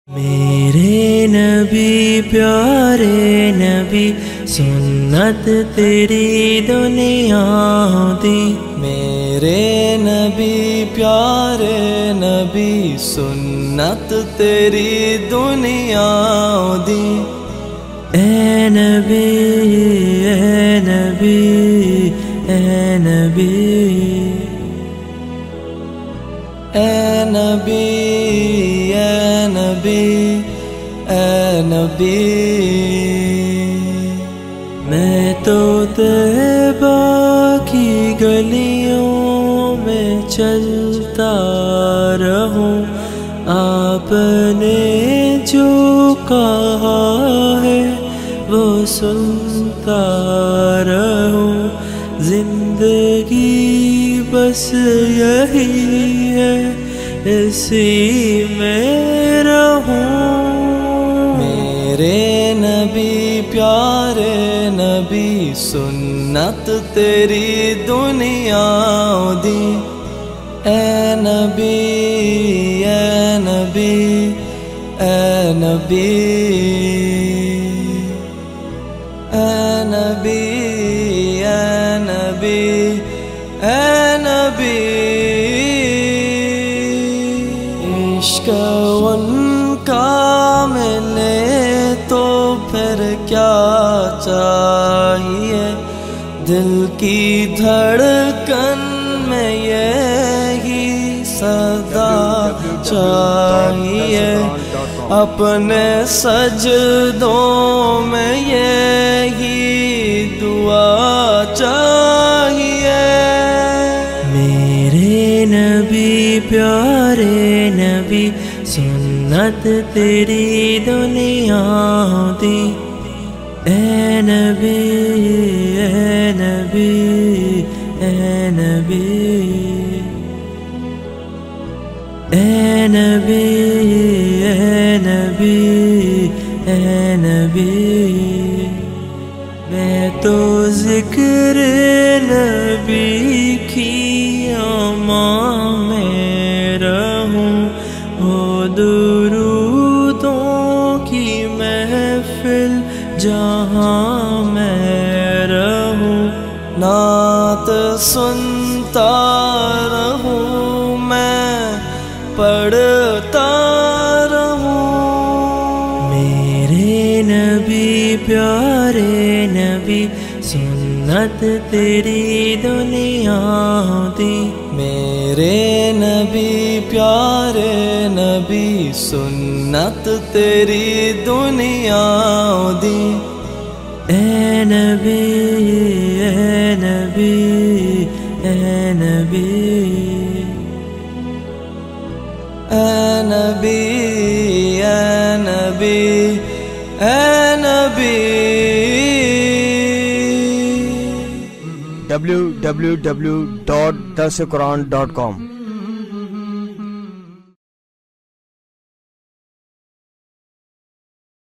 میرے نبی پیارے نبی سنت تیری دنیا دی، میرے نبی پیارے نبی سنت تیری دنیا دی، اے نبی اے نبی اے نبی اے نبی اے نبی اے نبی، میں تو طیبہ کی گلیوں میں چلتا رہوں، آپ نے جو کہا ہے وہ سنتا رہوں، زندگی بس یہی ہے اسی میں رہوں۔ میرے نبی پیارے نبی سنت تیری دنیا دی، اے نبی اے نبی اے نبی اے نبی اے نبی اے نبی، عشق ان کا ملے تو پھر کیا چاہیے، دل کی دھڑکن میں یہی صدا چاہیے، اپنے سجدوں میں یہی دعا چاہیے۔ میرے نبی پیارے نبی سنت تیری دنیا دی، اے نبی اے نبی اے نبی اے نبی اے نبی اے نبی، میں تو ذکر نبی کی امان میں رہوں، ہو درودوں کی محفل جہاں میں رہوں، نعت سنتا رہوں میں پڑھتا رہوں۔ میرے نبی پیارے نبی سنت تیری دنیا دی، میرے نبی پیارے نبی سنت تیری دنیا دی، اے نبی اے نبی اے نبی اے نبی اے نبی اے نبی۔ www.darsequran.com